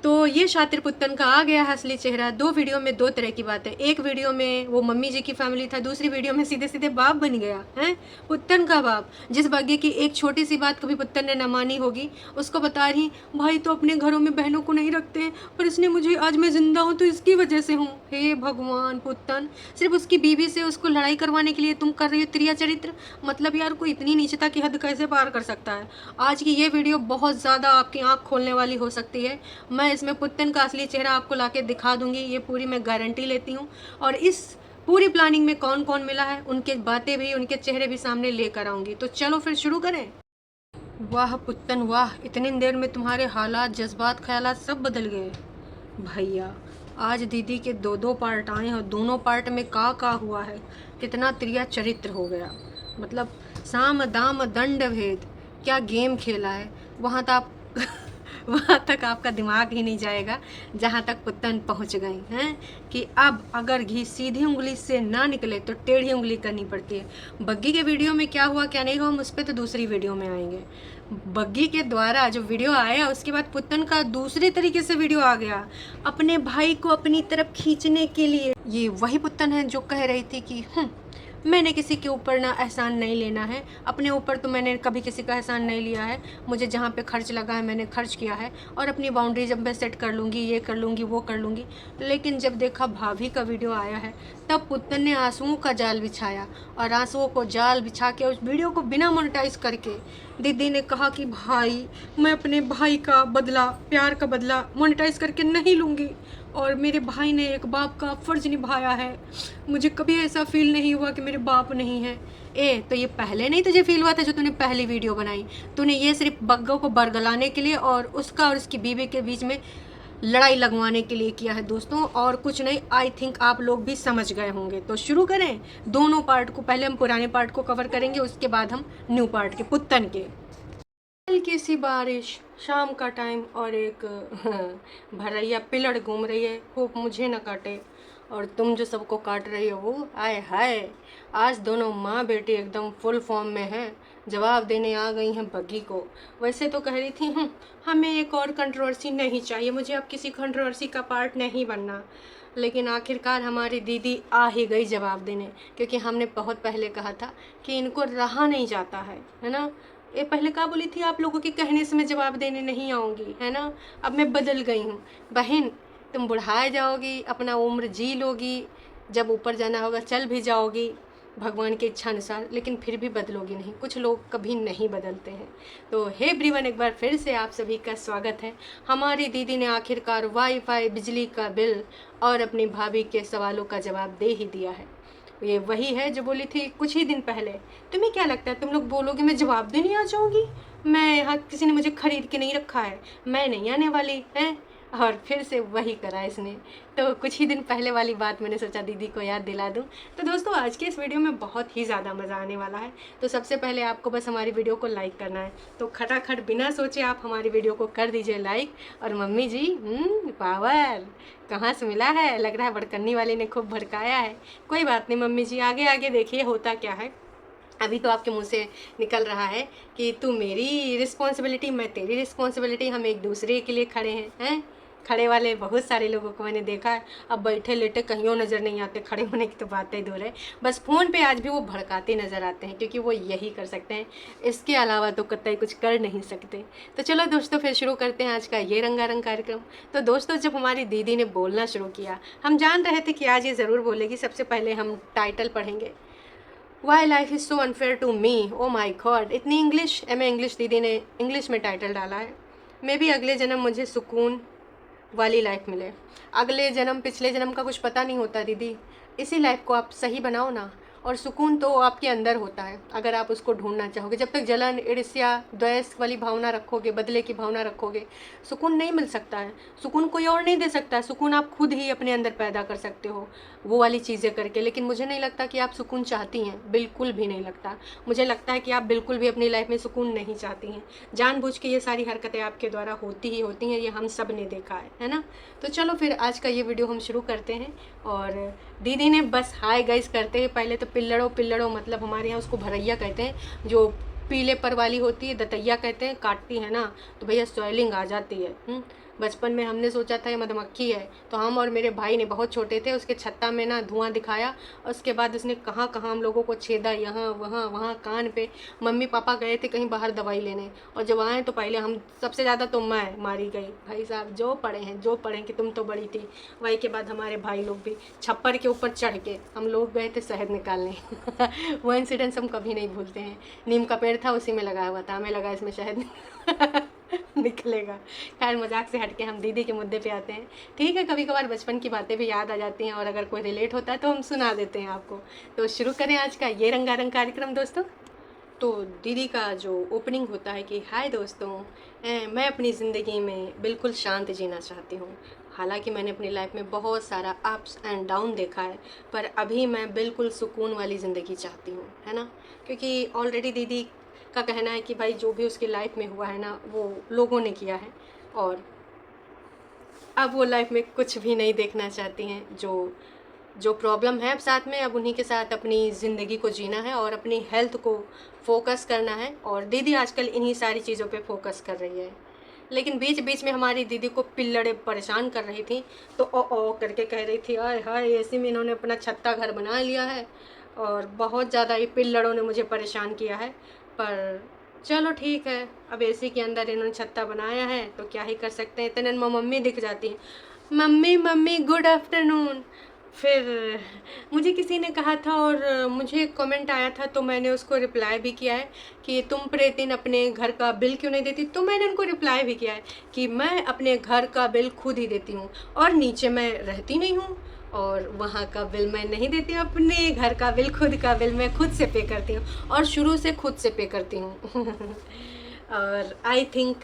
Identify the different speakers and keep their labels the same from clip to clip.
Speaker 1: तो ये शातिर पुत्तन का आ गया है असली चेहरा। दो वीडियो में दो तरह की बात है। एक वीडियो में वो मम्मी जी की फैमिली था, दूसरी वीडियो में सीधे सीधे बाप बन गया है, पुत्तन का बाप। जिस भाग्य की एक छोटी सी बात कभी पुत्तन ने न मानी होगी, उसको बता रही भाई तो अपने घरों में बहनों को नहीं रखते, पर इसने मुझे, आज मैं जिंदा हूँ तो इसकी वजह से हूँ। हे भगवान, पुत्तन सिर्फ उसकी बीवी से उसको लड़ाई करवाने के लिए तुम कर रही हो त्रिया चरित्र। मतलब यार कोई इतनी नीचता की हद कैसे पार कर सकता है। आज की ये वीडियो बहुत ज़्यादा आपकी आँख खोलने वाली हो सकती है। मैं इसमें पुत्तन का असली चेहरा आपको लाके दिखा दूंगी, ये पूरी मैं गारंटी लेती हूँ। और इस पूरी प्लानिंग में कौन कौन मिला है, उनके बातें भी, उनके चेहरे भी सामने लेकर आऊंगी। तो चलो फिर शुरू करें। वाह पुत्तन वाह, इतनी देर में तुम्हारे हालात, जज्बात, ख्यालात सब बदल गए। भैया आज दीदी के दो दो पार्ट आए हैं और दोनों पार्ट में का हुआ है, कितना त्रिया चरित्र हो गया। मतलब साम दाम दंड भेद, क्या गेम खेला है। वहाँ तो आप वहाँ तक आपका दिमाग ही नहीं जाएगा जहाँ तक पुत्तन पहुँच गई हैं कि अब अगर घी सीधी उंगली से ना निकले तो टेढ़ी उंगली करनी पड़ती है। बग्गी के वीडियो में क्या हुआ क्या नहीं हुआ, हम उस पर तो दूसरी वीडियो में आएंगे। बग्गी के द्वारा जो वीडियो आया उसके बाद पुत्तन का दूसरे तरीके से वीडियो आ गया अपने भाई को अपनी तरफ खींचने के लिए। ये वही पुत्तन है जो कह रही थी कि मैंने किसी के ऊपर ना एहसान नहीं लेना है, अपने ऊपर तो मैंने कभी किसी का एहसान नहीं लिया है, मुझे जहाँ पे खर्च लगा है मैंने खर्च किया है और अपनी बाउंड्री जब मैं सेट कर लूँगी, ये कर लूँगी, वो कर लूँगी। लेकिन जब देखा भाभी का वीडियो आया है तब पुत्तन ने आंसुओं का जाल बिछाया और आंसुओं को जाल बिछा के उस वीडियो को बिना मोनेटाइज करके दीदी ने कहा कि भाई मैं अपने भाई का बदला, प्यार का बदला मोनेटाइज करके नहीं लूँगी और मेरे भाई ने एक बाप का फ़र्ज़ निभाया है, मुझे कभी ऐसा फील नहीं हुआ कि मेरे बाप नहीं है। तो ये पहले नहीं तुझे फील हुआ था जो तूने पहली वीडियो बनाई? तूने ये सिर्फ बग्गों को बरगलाने के लिए और उसका और उसकी बीवी के बीच में लड़ाई लगवाने के लिए किया है दोस्तों, और कुछ नहीं। आई थिंक आप लोग भी समझ गए होंगे। तो शुरू करें दोनों पार्ट को। पहले हम पुराने पार्ट को कवर करेंगे, उसके बाद हम न्यू पार्ट के, पुत्तन के। हल्की सी बारिश, शाम का टाइम और एक भरैया पिलड़ घूम रही है, होप मुझे न काटे। और तुम जो सबको काट रही हो वो, आए हाय। आज दोनों माँ बेटी एकदम फुल फॉर्म में हैं, जवाब देने आ गई हैं बग्गी को। वैसे तो कह रही थी हमें एक और कंट्रोवर्सी नहीं चाहिए, मुझे अब किसी कंट्रोवर्सी का पार्ट नहीं बनना। लेकिन आखिरकार हमारी दीदी आ ही गई जवाब देने, क्योंकि हमने बहुत पहले कहा था कि इनको रहा नहीं जाता है ना। ये पहले क्या बोली थी, आप लोगों के कहने से मैं जवाब देने नहीं आऊँगी, है ना। अब मैं बदल गई हूँ बहन, तुम बुढ़ाए जाओगी, अपना उम्र जी लोगी, जब ऊपर जाना होगा चल भी जाओगी भगवान की इच्छा अनुसार, लेकिन फिर भी बदलोगी नहीं। कुछ लोग कभी नहीं बदलते हैं। तो हे एवरीवन, एक बार फिर से आप सभी का स्वागत है। हमारी दीदी ने आखिरकार वाईफाई, बिजली का बिल और अपनी भाभी के सवालों का जवाब दे ही दिया है। ये वही है जो बोली थी कुछ ही दिन पहले। तुम्हें क्या लगता है तुम लोग बोलोगे मैं जवाब देने आ जाऊंगी? मैं यहाँ, किसी ने मुझे खरीद के नहीं रखा है, मैं नहीं आने वाली है। और फिर से वही करा इसने। तो कुछ ही दिन पहले वाली बात मैंने सोचा दीदी को याद दिला दूं। तो दोस्तों आज के इस वीडियो में बहुत ही ज़्यादा मज़ा आने वाला है। तो सबसे पहले आपको बस हमारी वीडियो को लाइक करना है, तो खटाखट बिना सोचे आप हमारी वीडियो को कर दीजिए लाइक। और मम्मी जी पावर कहाँ से मिला है, लग रहा है भड़कन्नी वाली ने खूब भड़काया है। कोई बात नहीं मम्मी जी, आगे आगे देखिए होता क्या है। अभी तो आपके मुंह से निकल रहा है कि तू मेरी रिस्पॉन्सिबिलिटी, मैं तेरी रिस्पॉन्सिबिलिटी, हम एक दूसरे के लिए खड़े हैं। खड़े वाले बहुत सारे लोगों को मैंने देखा है, अब बैठे लेटे कहीं नज़र नहीं आते, खड़े होने की तो बात ही दूर है। बस फ़ोन पे आज भी वो भड़काते नज़र आते हैं, क्योंकि वो यही कर सकते हैं, इसके अलावा तो कतई कुछ कर नहीं सकते। तो चलो दोस्तों फिर शुरू करते हैं आज का ये रंगारंग कार्यक्रम। तो दोस्तों जब हमारी दीदी ने बोलना शुरू किया, हम जान रहे थे कि आज ये ज़रूर बोलेगी। सबसे पहले हम टाइटल पढ़ेंगे, why life is so unfair to me. Oh my god, इतनी इंग्लिश, इंग्लिश। दीदी ने इंग्लिश में टाइटल डाला है। मे बी अगले जन्म मुझे सुकून वाली लाइफ मिले। अगले जन्म पिछले जन्म का कुछ पता नहीं होता दीदी, इसी लाइफ को आप सही बनाओ ना। और सुकून तो आपके अंदर होता है, अगर आप उसको ढूंढना चाहोगे। जब तक जलन, ईर्ष्या, द्वेष वाली भावना रखोगे, बदले की भावना रखोगे, सुकून नहीं मिल सकता है। सुकून कोई और नहीं दे सकता है, सुकून आप खुद ही अपने अंदर पैदा कर सकते हो वो वाली चीज़ें करके। लेकिन मुझे नहीं लगता कि आप सुकून चाहती हैं, बिल्कुल भी नहीं लगता। मुझे लगता है कि आप बिल्कुल भी अपनी लाइफ में सुकून नहीं चाहती हैं। जानबूझ के ये सारी हरकतें आपके द्वारा होती ही होती हैं, ये हम सब ने देखा है ना। तो चलो फिर आज का ये वीडियो हम शुरू करते हैं। और दीदी ने बस हाय गाइस करते हैं पहले तो पिल्लड़ो मतलब हमारे यहाँ उसको भरैया कहते हैं, जो पीले पर वाली होती है, दतैया कहते हैं, काटती है ना तो भैया स्वेलिंग आ जाती है। बचपन में हमने सोचा था ये मधुमक्खी है, तो हम और मेरे भाई ने, बहुत छोटे थे, उसके छत्ता में ना धुआं दिखाया। उसके बाद उसने कहाँ कहाँ हम लोगों को छेदा, यहाँ वहाँ वहाँ कान पे। मम्मी पापा गए थे कहीं बाहर दवाई लेने, और जब आए तो पहले हम, सबसे ज़्यादा तो मैं मारी गई। भाई साहब जो पढ़े हैं, जो पढ़े कि तुम तो बड़ी थी। वही के बाद हमारे भाई लोग भी छप्पर के ऊपर चढ़ के हम लोग गए थे शहद निकालने। वो इंसिडेंट्स हम कभी नहीं भूलते हैं। नीम का पेड़ था, उसी में लगाया हुआ था, हमें लगा इसमें शहद निकलेगा। खैर मजाक से हटके हम दीदी के मुद्दे पे आते हैं। ठीक है, कभी कभार बचपन की बातें भी याद आ जाती हैं, और अगर कोई रिलेट होता है तो हम सुना देते हैं आपको। तो शुरू करें आज का ये रंगारंग कार्यक्रम दोस्तों। तो दीदी का जो ओपनिंग होता है कि हाय दोस्तों, मैं अपनी ज़िंदगी में बिल्कुल शांत जीना चाहती हूँ। हालांकि मैंने अपनी लाइफ में बहुत सारा अप्स एंड डाउन देखा है, पर अभी मैं बिल्कुल सुकून वाली ज़िंदगी चाहती हूँ, है ना। क्योंकि ऑलरेडी दीदी का कहना है कि भाई जो भी उसकी लाइफ में हुआ है ना, वो लोगों ने किया है, और अब वो लाइफ में कुछ भी नहीं देखना चाहती हैं। जो जो प्रॉब्लम है अब साथ में, अब उन्हीं के साथ अपनी ज़िंदगी को जीना है और अपनी हेल्थ को फोकस करना है। और दीदी आजकल इन्हीं सारी चीज़ों पे फोकस कर रही है। लेकिन बीच बीच में हमारी दीदी को पिल्लड़े परेशान कर रही थी, तो ओ करके कह रही थी, आय हाय ऐसे में इन्होंने अपना छत्ता घर बना लिया है, और बहुत ज़्यादा ये पिल्लड़ों ने मुझे परेशान किया है। पर चलो ठीक है, अब एसी के अंदर इन्होंने छत्ता बनाया है तो क्या ही कर सकते हैं। इतने में मम्मी दिख जाती है, मम्मी मम्मी गुड आफ्टरनून। फिर मुझे किसी ने कहा था, और मुझे एक कमेंट आया था, तो मैंने उसको रिप्लाई भी किया है कि तुम प्रतिदिन अपने घर का बिल क्यों नहीं देती। तो मैंने उनको रिप्लाई भी किया है कि मैं अपने घर का बिल खुद ही देती हूँ, और नीचे मैं रहती नहीं हूँ, और वहाँ का बिल मैं नहीं देती हूँ। अपने घर का बिल, खुद का बिल मैं खुद से पे करती हूँ, और शुरू से खुद से पे करती हूँ। और आई थिंक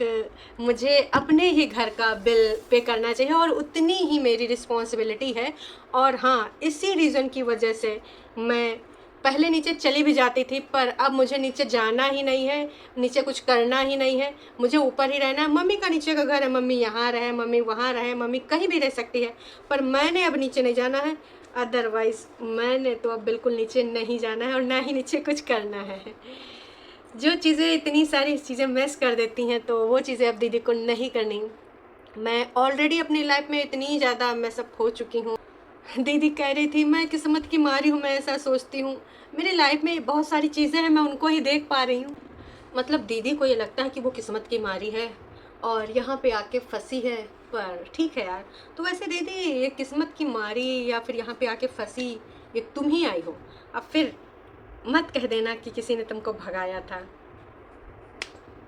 Speaker 1: मुझे अपने ही घर का बिल पे करना चाहिए, और उतनी ही मेरी रिस्पॉन्सिबिलिटी है। और हाँ, इसी रीज़न की वजह से मैं पहले नीचे चली भी जाती थी, पर अब मुझे नीचे जाना ही नहीं है, नीचे कुछ करना ही नहीं है, मुझे ऊपर ही रहना है। मम्मी का नीचे का घर है, मम्मी यहाँ रहे, मम्मी वहाँ रहे, मम्मी कहीं भी रह सकती है, पर मैंने अब नीचे नहीं जाना है। अदरवाइज़ मैंने तो अब बिल्कुल नीचे नहीं जाना है, और ना ही नीचे कुछ करना है। जो चीज़ें इतनी सारी चीज़ें मिस कर देती हैं, तो वो चीज़ें अब दीदी को नहीं करनी। मैं ऑलरेडी अपनी लाइफ में इतनी ज़्यादा मैसअप हो चुकी हूँ। दीदी कह रही थी मैं किस्मत की मारी हूँ, मैं ऐसा सोचती हूँ। मेरी लाइफ में बहुत सारी चीज़ें हैं, मैं उनको ही देख पा रही हूँ। मतलब दीदी को ये लगता है कि वो किस्मत की मारी है और यहाँ पे आके फंसी है। पर ठीक है यार, तो वैसे दीदी ये किस्मत की मारी या फिर यहाँ पे आके फंसी, ये तुम ही आई हो। अब फिर मत कह देना कि किसी ने तुमको भगाया था।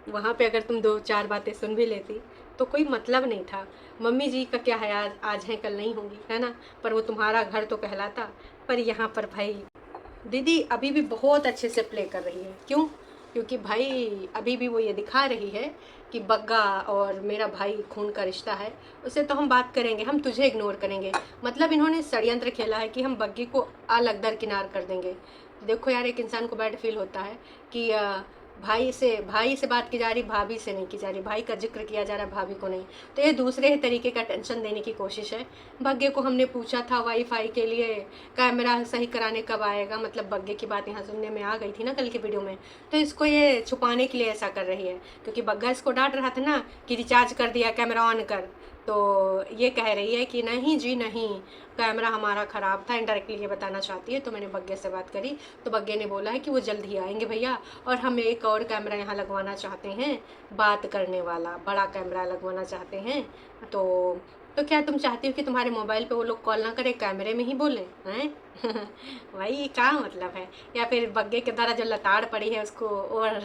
Speaker 1: वहाँ पे अगर तुम दो चार बातें सुन भी लेती तो कोई मतलब नहीं था। मम्मी जी का क्या है, आज है कल नहीं होंगी, है ना। पर वो तुम्हारा घर तो कहलाता। पर यहाँ पर भाई दीदी अभी भी बहुत अच्छे से प्ले कर रही है। क्यों? क्योंकि भाई अभी भी वो ये दिखा रही है कि बग्गा और मेरा भाई खून का रिश्ता है, उससे तो हम बात करेंगे, हम तुझे इग्नोर करेंगे। मतलब इन्होंने षड्यंत्र खेला है कि हम बग्गी को अलग दरकिनार कर देंगे। देखो यार, एक इंसान को बैड फील होता है कि भाई से बात की जा रही, भाभी से नहीं की जा रही, भाई का जिक्र किया जा रहा है, भाभी को नहीं। तो ये दूसरे ही तरीके का टेंशन देने की कोशिश है। बग्गे को हमने पूछा था वाईफाई के लिए कैमरा सही कराने कब आएगा, मतलब बग्गे की बात यहाँ सुनने में आ गई थी ना कल की वीडियो में। तो इसको ये छुपाने के लिए ऐसा कर रही है, क्योंकि बग्गा इसको डांट रहा था ना कि रिचार्ज कर दिया, कैमरा ऑन कर। तो ये कह रही है कि नहीं जी नहीं, कैमरा हमारा ख़राब था, इनडायरेक्टली ये बताना चाहती है। तो मैंने बग्गे से बात करी, तो बग्गे ने बोला है कि वो जल्द ही आएंगे भैया, और हम एक और कैमरा यहाँ लगवाना चाहते हैं, बात करने वाला बड़ा कैमरा लगवाना चाहते हैं। तो क्या तुम चाहती हो कि तुम्हारे मोबाइल पे वो लोग कॉल ना करें, कैमरे में ही बोलें हैं? भाई क्या मतलब है? या फिर बग्गे के द्वारा जो लताड़ पड़ी है उसको और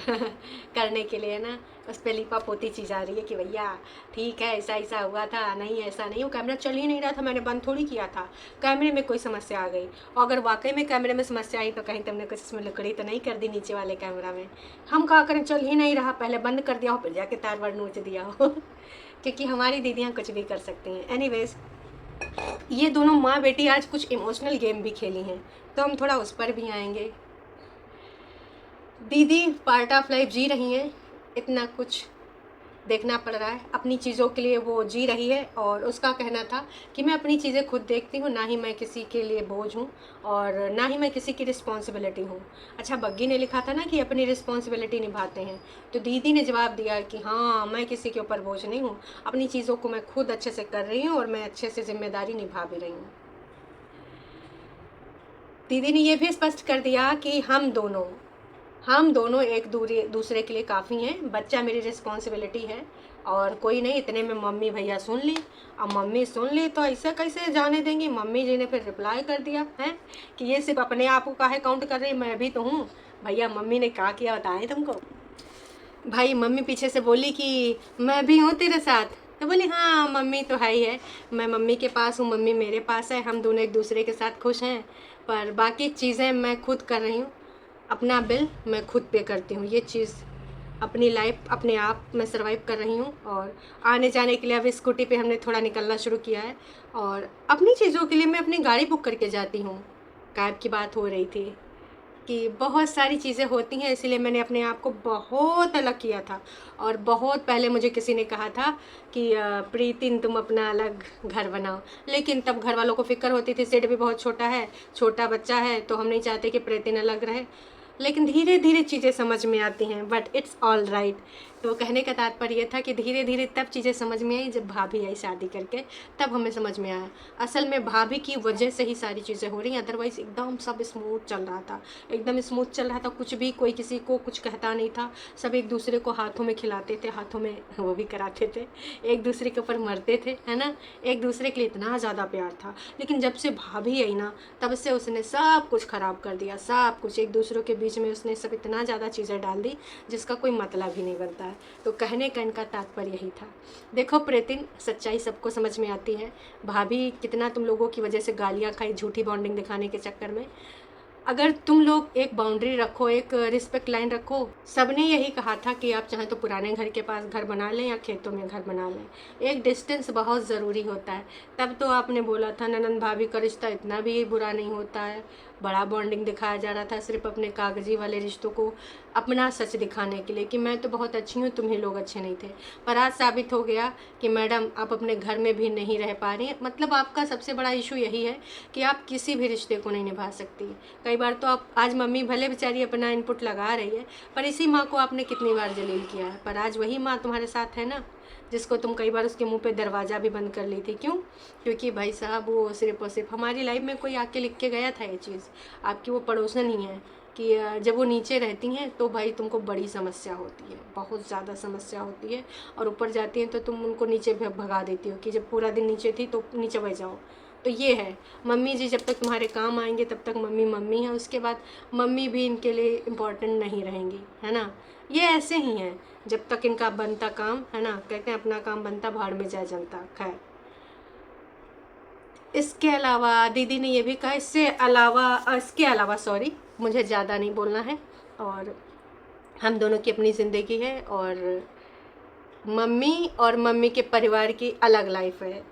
Speaker 1: करने के लिए ना, उस पर लिपा पोती चीज़ आ रही है कि भैया ठीक है ऐसा ऐसा हुआ था, नहीं ऐसा नहीं, वो कैमरा चल ही नहीं रहा था, मैंने बंद थोड़ी किया था, कैमरे में कोई समस्या आ गई। और अगर वाकई में कैमरे में समस्या आई तो कहीं तुमने कुछ इसमें लकड़ी तो नहीं कर दी नीचे वाले कैमरा में? हम क्या करें, चल ही नहीं रहा, पहले बंद कर दिया हो फिर जाके तार वार नोच दिया हो। क्योंकि हमारी दीदियाँ कुछ भी कर सकती हैं। एनीवेज, ये दोनों माँ बेटी आज कुछ इमोशनल गेम भी खेली हैं, तो हम थोड़ा उस पर भी आएंगे। दीदी पार्ट ऑफ लाइफ जी रही हैं, इतना कुछ देखना पड़ रहा है। अपनी चीज़ों के लिए वो जी रही है और उसका कहना था कि मैं अपनी चीज़ें खुद देखती हूँ, ना ही मैं किसी के लिए बोझ हूँ और ना ही मैं किसी की रिस्पॉन्सिबिलिटी हूँ। अच्छा, बग्गी ने लिखा था ना कि अपनी रिस्पॉन्सिबिलिटी निभाते हैं, तो दीदी ने जवाब दिया कि हाँ, मैं किसी के ऊपर बोझ नहीं हूँ, अपनी चीज़ों को मैं खुद अच्छे से कर रही हूँ और मैं अच्छे से जिम्मेदारी निभा भी रही हूँ। दीदी ने ये भी स्पष्ट कर दिया कि हम दोनों एक दूसरे के लिए काफ़ी हैं। बच्चा मेरी रिस्पॉन्सिबिलिटी है और कोई नहीं। इतने में मम्मी भैया सुन ली। अब मम्मी सुन ली तो ऐसा कैसे जाने देंगी। मम्मी जी ने फिर रिप्लाई कर दिया है कि ये सिर्फ अपने आप को काहे काउंट कर रही, मैं भी तो हूँ। भैया मम्मी ने क्या किया बताएं तुमको। भाई मम्मी पीछे से बोली कि मैं भी हूँ तेरे साथ। तो बोली हाँ मम्मी तो है ही है, मैं मम्मी के पास हूँ, मम्मी मेरे पास है, हम दोनों एक दूसरे के साथ खुश हैं, पर बाकी चीज़ें मैं खुद कर रही हूँ। अपना बिल मैं खुद पे करती हूँ। ये चीज़ अपनी लाइफ अपने आप मैं सर्वाइव कर रही हूँ और आने जाने के लिए अब स्कूटी पे हमने थोड़ा निकलना शुरू किया है और अपनी चीज़ों के लिए मैं अपनी गाड़ी बुक करके जाती हूँ। कैब की बात हो रही थी कि बहुत सारी चीज़ें होती हैं, इसीलिए मैंने अपने आप को बहुत अलग किया था। और बहुत पहले मुझे किसी ने कहा था कि प्रीतिन तुम अपना अलग घर बनाओ, लेकिन तब घर वालों को फिक्र होती थी सेठ भी बहुत छोटा है, छोटा बच्चा है, तो हम नहीं चाहते कि प्रीतिन अलग रहे। लेकिन धीरे धीरे चीज़ें समझ में आती हैं, बट इट्स ऑल राइट। तो कहने का तात्पर्य यह था कि धीरे धीरे तब चीज़ें समझ में आई जब भाभी आई शादी करके, तब हमें समझ में आया असल में भाभी की वजह से ही सारी चीज़ें हो रही हैं। अदरवाइज़ एकदम सब स्मूथ चल रहा था, एकदम स्मूथ चल रहा था, कुछ भी कोई किसी को कुछ कहता नहीं था। सब एक दूसरे को हाथों में खिलाते थे, हाथों में वो भी कराते थे, एक दूसरे के ऊपर मरते थे, है ना। एक दूसरे के लिए इतना ज़्यादा प्यार था। लेकिन जब से भाभी आई ना, तब से उसने सब कुछ ख़राब कर दिया, सब कुछ एक दूसरों के बीच में उसने सब इतना ज़्यादा चीज़ें डाल दी जिसका कोई मतलब ही नहीं बनता है। तो कहने का इनका तात्पर्य यही था। देखो प्रीतिन, सच्चाई सबको समझ में आती है। भाभी कितना तुम लोगों की वजह से गालियाँ खाई झूठी बॉन्डिंग दिखाने के चक्कर में। अगर तुम लोग एक बाउंड्री रखो, एक रिस्पेक्ट लाइन रखो। सबने यही कहा था कि आप चाहें तो पुराने घर के पास घर बना लें या खेतों में घर बना लें, एक डिस्टेंस बहुत ज़रूरी होता है। तब तो आपने बोला था ननंद भाभी का रिश्ता इतना भी बुरा नहीं होता है, बड़ा बॉन्डिंग दिखाया जा रहा था सिर्फ अपने कागजी वाले रिश्तों को अपना सच दिखाने के लिए कि मैं तो बहुत अच्छी हूँ, तुम्हें लोग अच्छे नहीं थे। पर आज साबित हो गया कि मैडम आप अपने घर में भी नहीं रह पा रही हैं। मतलब आपका सबसे बड़ा इशू यही है कि आप किसी भी रिश्ते को नहीं निभा सकती। कई बार तो आप, आज मम्मी भले बेचारी अपना इनपुट लगा रही है, पर इसी माँ को आपने कितनी बार जलील किया है। पर आज वही माँ तुम्हारे साथ है ना, जिसको तुम कई बार उसके मुंह पे दरवाज़ा भी बंद कर ली थी। क्यों? क्योंकि भाई साहब वो सिर्फ और सिर्फ हमारी लाइफ में कोई आके लिख के गया था ये चीज़। आपकी वो पड़ोसन ही है कि जब वो नीचे रहती हैं तो भाई तुमको बड़ी समस्या होती है, बहुत ज़्यादा समस्या होती है, और ऊपर जाती हैं तो तुम उनको नीचे भगा देती हो कि जब पूरा दिन नीचे थी तो नीचे बह जाओ। तो ये है, मम्मी जी जब तक तुम्हारे काम आएंगे तब तक मम्मी मम्मी है, उसके बाद मम्मी भी इनके लिए इम्पोर्टेंट नहीं रहेंगी, है ना। ये ऐसे ही हैं, जब तक इनका बनता काम, है ना, कहते हैं अपना काम बनता भाड़ में जाए जनता। खैर, इसके अलावा दीदी ने ये भी कहा, इसके अलावा सॉरी, मुझे ज़्यादा नहीं बोलना है, और हम दोनों की अपनी ज़िंदगी है और मम्मी और मम्मी के परिवार की अलग लाइफ है।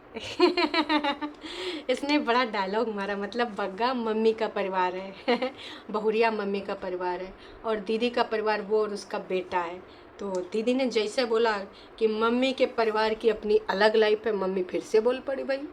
Speaker 1: इसने बड़ा डायलॉग मारा, मतलब बग्गा मम्मी का परिवार है, बहुरिया मम्मी का परिवार है, और दीदी का परिवार वो और उसका बेटा है। तो दीदी ने जैसे बोला कि मम्मी के परिवार की अपनी अलग लाइफ है, मम्मी फिर से बोल पड़ी भाई।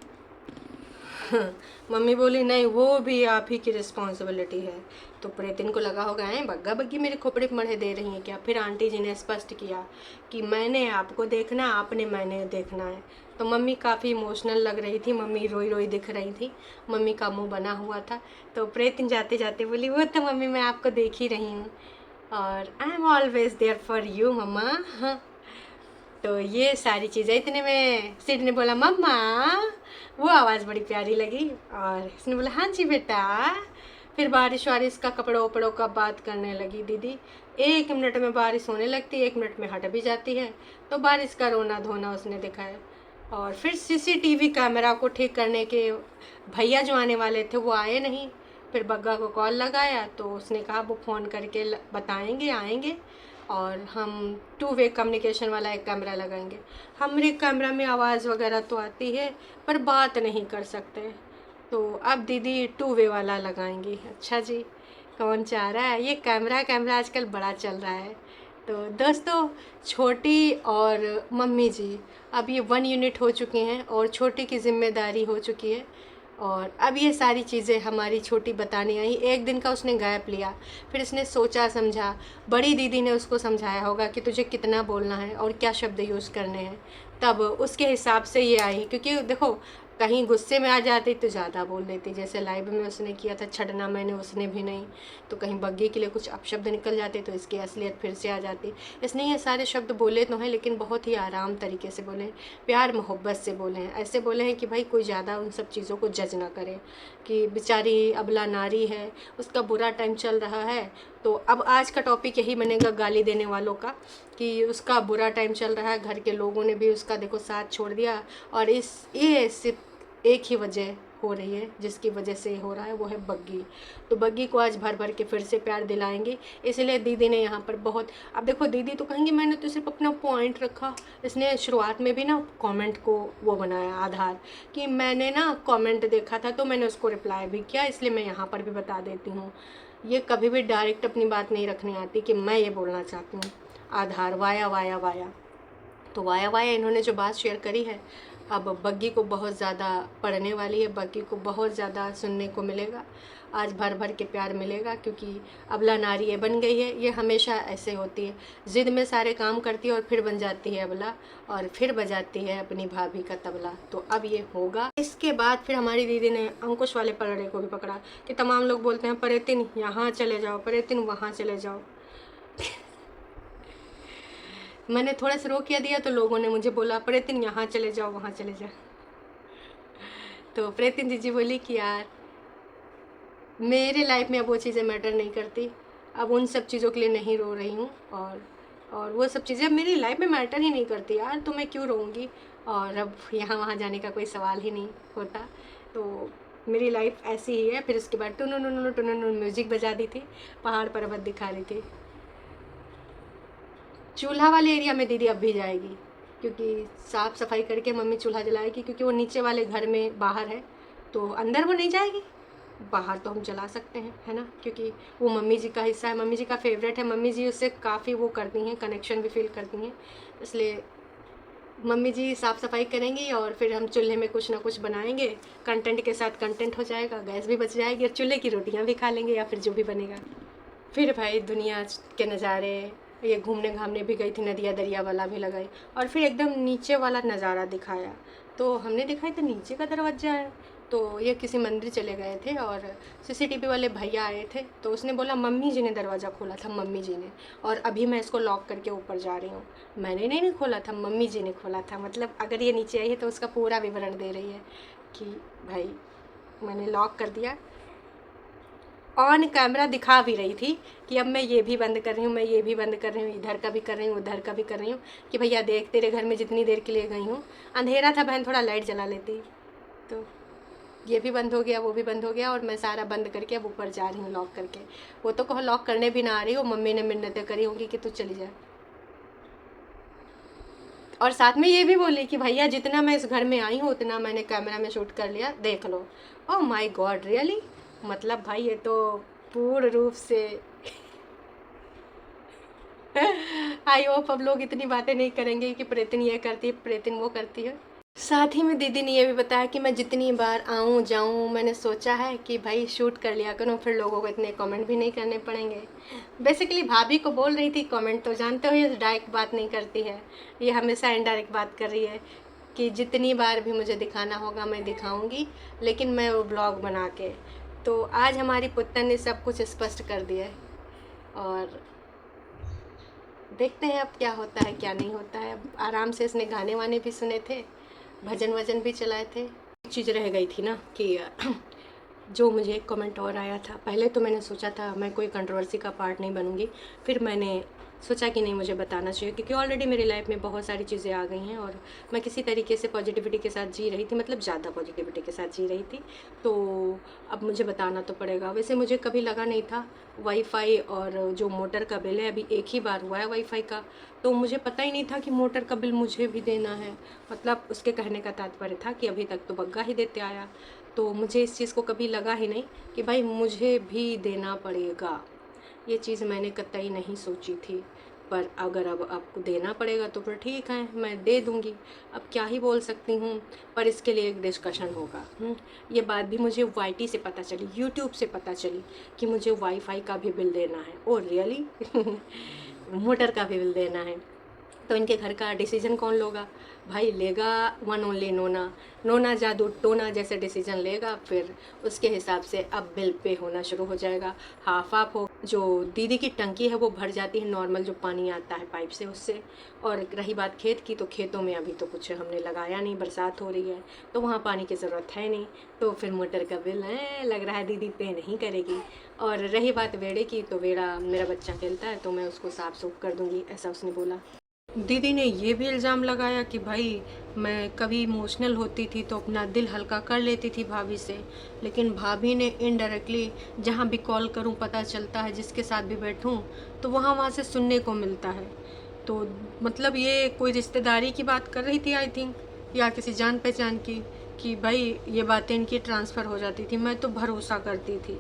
Speaker 1: मम्मी बोली नहीं, वो भी आप ही की रिस्पॉन्सिबिलिटी है। तो प्रीतिन को लगा होगा है बग्गा बग्गी मेरे खोपड़े पे मढ़े दे रही हैं क्या। फिर आंटी जी ने स्पष्ट किया कि मैंने आपको देखना, आपने मैंने देखना है। तो मम्मी काफ़ी इमोशनल लग रही थी, मम्मी रोई रोई दिख रही थी, मम्मी का मुंह बना हुआ था। तो प्रीतिन जाते जाते बोली वो तो मम्मी मैं आपको देख ही रही हूँ और I am always there for you mama. तो ये सारी चीज़ें, इतने में सिड ने बोला मम्मा, वो आवाज़ बड़ी प्यारी लगी, और इसने बोला हाँ जी बेटा। फिर बारिश वारिश का कपड़ों वपड़ों का बात करने लगी दीदी। 1 मिनट में बारिश होने लगती है, 1 मिनट में हट भी जाती है। तो बारिश का रोना धोना उसने दिखाया, और फिर सीसीटीवी कैमरा को ठीक करने के भैया जो आने वाले थे वो आए नहीं। फिर बग्गा को कॉल लगाया तो उसने कहा वो फ़ोन करके बताएंगे आएंगे, और हम 2 वे कम्युनिकेशन वाला एक कैमरा लगाएंगे। हमारे कैमरा में आवाज़ वगैरह तो आती है पर बात नहीं कर सकते, तो अब दीदी 2 वे वाला लगाएंगी। अच्छा जी, कौन चाह रहा है? ये कैमरा आजकल बड़ा चल रहा है, तो दोस्तों, छोटी और मम्मी जी अब ये 1 यूनिट हो चुके हैं और छोटी की ज़िम्मेदारी हो चुकी है। और अब ये सारी चीज़ें हमारी छोटी बताने आई। एक दिन का उसने गैप लिया, फिर इसने सोचा समझा, बड़ी दीदी ने उसको समझाया होगा कि तुझे कितना बोलना है और क्या शब्द यूज़ करने हैं, तब उसके हिसाब से ये आई। क्योंकि देखो, कहीं गुस्से में आ जाती तो ज़्यादा बोल देती, जैसे लाइव में उसने किया था छड़ना मैंने, उसने भी नहीं। तो कहीं बग्गी के लिए कुछ अपशब्द निकल जाते तो इसकी असलियत फिर से आ जाती। इसने ये सारे शब्द बोले तो हैं, लेकिन बहुत ही आराम तरीके से बोले, प्यार मोहब्बत से बोले हैं। ऐसे बोले हैं कि भाई कोई ज़्यादा उन सब चीज़ों को जज ना करे, कि बेचारी अबला नारी है, उसका बुरा टाइम चल रहा है। तो अब आज का टॉपिक यही बनेगा गाली देने वालों का, कि उसका बुरा टाइम चल रहा है, घर के लोगों ने भी उसका देखो साथ छोड़ दिया, और ये सिर्फ एक ही वजह हो रही है जिसकी वजह से हो रहा है, वो है बग्गी। तो बग्गी को आज भर भर के फिर से प्यार दिलाएंगे, इसलिए दीदी ने यहाँ पर बहुत, अब देखो दीदी तो कहेंगी मैंने तो सिर्फ अपना पॉइंट रखा। इसने शुरुआत में भी ना कमेंट को वो बनाया आधार, कि मैंने ना कमेंट देखा था तो मैंने उसको रिप्लाई भी किया, इसलिए मैं यहाँ पर भी बता देती हूँ। ये कभी भी डायरेक्ट अपनी बात नहीं रखनी आती कि मैं ये बोलना चाहती हूँ। आधार वाया वाया वाया, तो वाया वाया इन्होंने जो बात शेयर करी है, अब बग्गी को बहुत ज़्यादा पढ़ने वाली है, बग्गी को बहुत ज़्यादा सुनने को मिलेगा। आज भर भर के प्यार मिलेगा, क्योंकि अबला नारी ये बन गई है। ये हमेशा ऐसे होती है, ज़िद में सारे काम करती है और फिर बन जाती है अबला, और फिर बजाती है अपनी भाभी का तबला। तो अब ये होगा। इसके बाद फिर हमारी दीदी ने अंकुश वाले पलड़े को भी पकड़ा, कि तमाम लोग बोलते हैं परेतिन यहाँ चले जाओ, परेतिन वहाँ चले जाओ। मैंने थोड़ा सा रोक किया दिया तो लोगों ने मुझे बोला प्रेतिन यहाँ चले जाओ, वहाँ चले जाओ। तो प्रेतिन दीदी बोली कि यार मेरे लाइफ में अब वो चीज़ें मैटर नहीं करती, अब उन सब चीज़ों के लिए नहीं रो रही हूँ, और वो सब चीज़ें अब मेरी लाइफ में मैटर ही नहीं करती यार, तो मैं क्यों रोऊंगी। और अब यहाँ वहाँ जाने का कोई सवाल ही नहीं होता, तो मेरी लाइफ ऐसी ही है। फिर उसके बाद टुनु म्यूज़िक बजा दी थी, पहाड़ पर्वत दिखा रही थी। चूल्हा वाले एरिया में दीदी अब भी जाएगी, क्योंकि साफ़ सफाई करके मम्मी चूल्हा जलाएगी, क्योंकि वो नीचे वाले घर में बाहर है, तो अंदर वो नहीं जाएगी, बाहर तो हम जला सकते हैं, है ना, क्योंकि वो मम्मी जी का हिस्सा है, मम्मी जी का फेवरेट है, मम्मी जी उससे काफ़ी वो करती हैं, कनेक्शन भी फील करती हैं। इसलिए मम्मी जी साफ़ सफाई करेंगी और फिर हम चूल्हे में कुछ ना कुछ बनाएंगे, कंटेंट के साथ कंटेंट हो जाएगा, गैस भी बच जाएगी और चूल्हे की रोटियाँ भी खा लेंगे, या फिर जो भी बनेगा। फिर भाई दुनिया के नज़ारे, ये घूमने घामने भी गई थी, नदिया दरिया वाला भी लगाई, और फिर एकदम नीचे वाला नज़ारा दिखाया। तो हमने देखा तो नीचे का दरवाज़ा है, तो ये किसी मंदिर चले गए थे और सीसीटीवी वाले भैया आए थे, तो उसने बोला मम्मी जी ने दरवाज़ा खोला था, मम्मी जी ने, और अभी मैं इसको लॉक करके ऊपर जा रही हूँ। मैंने नहीं खोला था, मम्मी जी ने खोला था। मतलब अगर ये नीचे आई है तो उसका पूरा विवरण दे रही है कि भाई मैंने लॉक कर दिया। ऑन कैमरा दिखा भी रही थी कि अब मैं ये भी बंद कर रही हूँ, मैं ये भी बंद कर रही हूँ, इधर का भी कर रही हूँ, उधर का भी कर रही हूँ, कि भैया देख तेरे घर में जितनी देर के लिए गई हूँ अंधेरा था, बहन थोड़ा लाइट जला लेती। तो ये भी बंद हो गया, वो भी बंद हो गया, और मैं सारा बंद करके अब ऊपर जा रही हूँ लॉक करके। वो तो कहो लॉक करने भी ना आ रही हो, मम्मी ने मिन्नतें करी होंगी कि तू चली जा। और साथ में ये भी बोली कि भैया जितना मैं इस घर में आई हूँ उतना मैंने कैमरा में शूट कर लिया, देख लो। Oh my God, really. मतलब भाई ये तो पूर्ण रूप से आई होप अब लोग इतनी बातें नहीं करेंगे कि प्रेतिन ये करती है, प्रेतिन वो करती है। साथ ही में दीदी ने ये भी बताया कि मैं जितनी बार आऊँ जाऊँ, मैंने सोचा है कि भाई शूट कर लिया करूँ, फिर लोगों को इतने कमेंट भी नहीं करने पड़ेंगे। बेसिकली भाभी को बोल रही थी, कमेंट तो जानते हो ये डायरेक्ट बात नहीं करती है, ये हमेशा इनडायरेक्ट बात कर रही है, कि जितनी बार भी मुझे दिखाना होगा मैं दिखाऊँगी, लेकिन मैं वो ब्लॉग बना के। तो आज हमारी पुत्तन ने सब कुछ स्पष्ट कर दिया है, और देखते हैं अब क्या होता है क्या नहीं होता है। आराम से इसने गाने वाने भी सुने थे, भजन वजन भी चलाए थे। एक चीज़ रह गई थी ना कि जो मुझे एक कमेंट और आया था, पहले तो मैंने सोचा था मैं कोई कंट्रोवर्सी का पार्ट नहीं बनूंगी, फिर मैंने सोचा कि नहीं मुझे बताना चाहिए, क्योंकि ऑलरेडी मेरी लाइफ में बहुत सारी चीज़ें आ गई हैं और मैं किसी तरीके से पॉजिटिविटी के साथ जी रही थी, मतलब ज़्यादा पॉजिटिविटी के साथ जी रही थी, तो अब मुझे बताना तो पड़ेगा। वैसे मुझे कभी लगा नहीं था, वाईफाई और जो मोटर का बिल है अभी एक ही बार हुआ है वाईफाई का, तो मुझे पता ही नहीं था कि मोटर का बिल मुझे भी देना है। मतलब उसके कहने का तात्पर्य था कि अभी तक तो बग्गा ही देते आया, तो मुझे इस चीज़ को कभी लगा ही नहीं कि भाई मुझे भी देना पड़ेगा। ये चीज़ मैंने कतई नहीं सोची थी। पर अगर अब आपको देना पड़ेगा तो फिर ठीक है, मैं दे दूँगी। अब क्या ही बोल सकती हूँ, पर इसके लिए एक डिस्कशन होगा। ये बात भी मुझे वाईटी से पता चली, यूट्यूब से पता चली कि मुझे वाईफाई का भी बिल देना है। ओह रियली मोटर का भी बिल देना है। तो इनके घर का डिसीजन कौन लोगा? भाई लेगा वन ओनली नोना। नोना जादू टोना जैसे डिसीजन लेगा, फिर उसके हिसाब से अब बिल पे होना शुरू हो जाएगा। हाफ हाफ हो, जो दीदी की टंकी है वो भर जाती है नॉर्मल जो पानी आता है पाइप से उससे। और रही बात खेत की, तो खेतों में अभी तो कुछ हमने लगाया नहीं, बरसात हो रही है तो वहाँ पानी की ज़रूरत है नहीं, तो फिर मोटर का बिल है लग रहा है दीदी पे नहीं करेगी। और रही बात वेड़े की, तो वेड़ा मेरा बच्चा खेलता है तो मैं उसको साफ सूफ कर दूँगी, ऐसा उसने बोला। दीदी ने ये भी इल्ज़ाम लगाया कि भाई मैं कभी इमोशनल होती थी तो अपना दिल हल्का कर लेती थी भाभी से, लेकिन भाभी ने इनडायरेक्टली जहाँ भी कॉल करूँ पता चलता है, जिसके साथ भी बैठूँ तो वहाँ से सुनने को मिलता है। तो मतलब ये कोई रिश्तेदारी की बात कर रही थी आई थिंक, या किसी जान पहचान की, कि भाई ये बातें इनकी ट्रांसफ़र हो जाती थी। मैं तो भरोसा करती थी,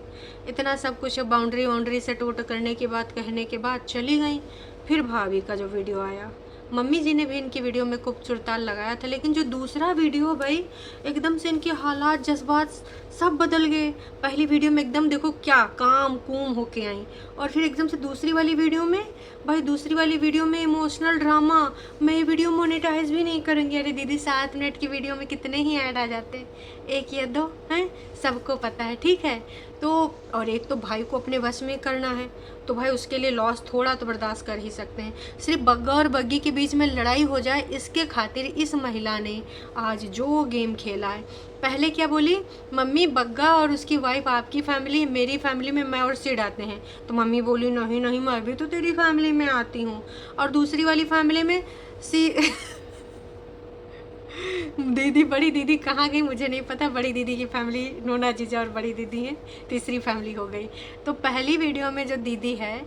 Speaker 1: इतना सब कुछ बाउंड्री वाउंड्री सेट वोट करने के बाद, कहने के बाद चली गई। फिर भाभी का जो वीडियो आया, मम्मी जी ने भी इनकी वीडियो में खूब चुड़ताल लगाया था, लेकिन जो दूसरा वीडियो भाई एकदम से इनके हालात जज्बात सब बदल गए। पहली वीडियो में एकदम देखो क्या काम कूम होके आई, और फिर एकदम से दूसरी वाली वीडियो में, भाई दूसरी वाली वीडियो में इमोशनल ड्रामा। मैं ये वीडियो मोनेटाइज भी नहीं करूँगी। अरे दीदी 7 मिनट की वीडियो में कितने ही ऐड आ जाते हैं, 1 या 2 हैं, सबको पता है, ठीक है। तो और एक तो भाई को अपने वश में करना है, तो भाई उसके लिए लॉस थोड़ा तो बर्दाश्त कर ही सकते हैं। सिर्फ बग्गा और बग्गी के बीच में लड़ाई हो जाए इसके खातिर इस महिला ने आज जो गेम खेला है। पहले क्या बोली, मम्मी बग्गा और उसकी वाइफ आपकी फैमिली, मेरी फैमिली में मैं और सिड आते हैं। तो मम्मी बोली नहीं नहीं, मैं भी तो तेरी फैमिली में आती हूँ। और दूसरी वाली फैमिली में सी दीदी, बड़ी दीदी कहाँ गई मुझे नहीं पता। बड़ी दीदी की फैमिली नोना जीजा और बड़ी दीदी हैं, तीसरी फैमिली हो गई। तो पहली वीडियो में जो दीदी है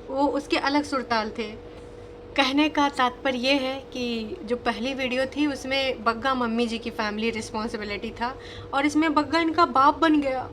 Speaker 1: वो उसके अलग सुरताल थे। कहने का तात्पर्य ये है कि जो पहली वीडियो थी उसमें बग्गा मम्मी जी की फैमिली रिस्पॉन्सिबिलिटी था, और इसमें बग्गा इनका बाप बन गया।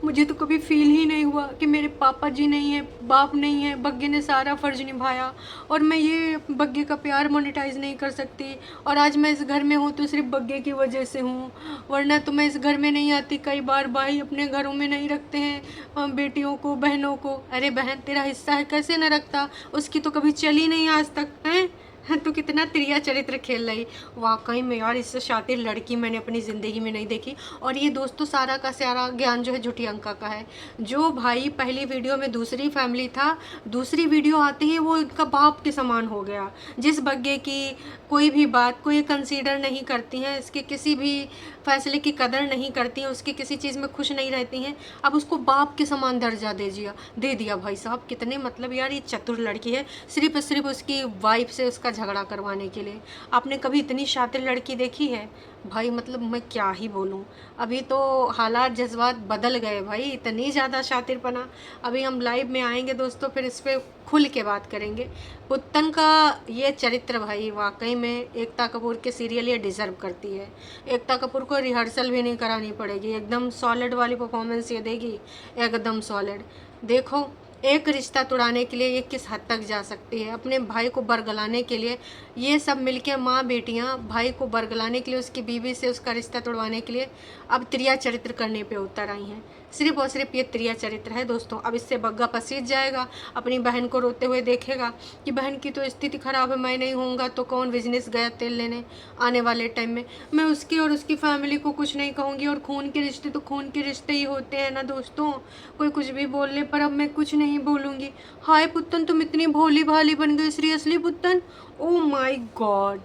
Speaker 1: मुझे तो कभी फील ही नहीं हुआ कि मेरे पापा जी नहीं है, बाप नहीं है, बग्गे ने सारा फ़र्ज निभाया, और मैं ये बग्गे का प्यार मोनेटाइज नहीं कर सकती। और आज मैं इस घर में हूँ तो सिर्फ बग्गे की वजह से हूँ, वरना तो मैं इस घर में नहीं आती। कई बार भाई अपने घरों में नहीं रखते हैं बेटियों को, बहनों को। अरे बहन तेरा हिस्सा है, कैसे न रखता, उसकी तो कभी चली नहीं आज तक है। तो कितना त्रिया चरित्र खेल रही। वाकई में यार, इससे शातिर लड़की मैंने अपनी ज़िंदगी में नहीं देखी। और ये दोस्तों सारा का सारा ज्ञान जो है झूठी अंका का है। जो भाई पहली वीडियो में दूसरी फैमिली था, दूसरी वीडियो आते ही वो इनका बाप के समान हो गया। जिस बग्गे की कोई भी बात को ये कंसीडर नहीं करती हैं, इसके किसी भी फैसले की कदर नहीं करती हैं, उसकी किसी चीज़ में खुश नहीं रहती हैं, अब उसको बाप के समान दर्जा दे दिया भाई साहब। कितने मतलब यार ये चतुर लड़की है, सिर्फ उसकी वाइफ से उसका झगड़ा करवाने के लिए। आपने कभी इतनी शातिर लड़की देखी है भाई? मतलब मैं क्या ही बोलूँ, अभी तो हालात जज्बात बदल गए भाई, इतनी ज़्यादा शातिरपना। अभी हम लाइव में आएंगे दोस्तों, फिर इस पर खुल के बात करेंगे। पुत्तन का ये चरित्र भाई वाकई में एकता कपूर के सीरियल ये डिज़र्व करती है। एकता कपूर को रिहर्सल भी नहीं करानी पड़ेगी, एकदम सॉलिड वाली परफॉर्मेंस ये देगी, एकदम सॉलिड। देखो एक रिश्ता तोड़ाने के लिए ये किस हद तक जा सकती है, अपने भाई को बरगलाने के लिए ये सब मिलके, माँ बेटियाँ भाई को बरगलाने के लिए, उसकी बीवी से उसका रिश्ता तोड़वाने के लिए अब त्रिया चरित्र करने पे उतर आई हैं। सिर्फ और सिर्फ ये त्रिया चरित्र है दोस्तों। अब इससे बग्गा पसीज जाएगा, अपनी बहन को रोते हुए देखेगा कि बहन की तो स्थिति ख़राब है, मैं नहीं होऊंगा तो कौन बिजनेस गया तेल लेने आने वाले टाइम में। मैं उसकी और उसकी फैमिली को कुछ नहीं कहूँगी, और खून के रिश्ते तो खून के रिश्ते ही होते हैं ना दोस्तों, कोई कुछ भी बोलने पर अब मैं कुछ नहीं बोलूँगी। हाय पुत्तन, तुम इतनी भोली भाली बन गई सीरियसली पुत्तन, ओ माई गॉड।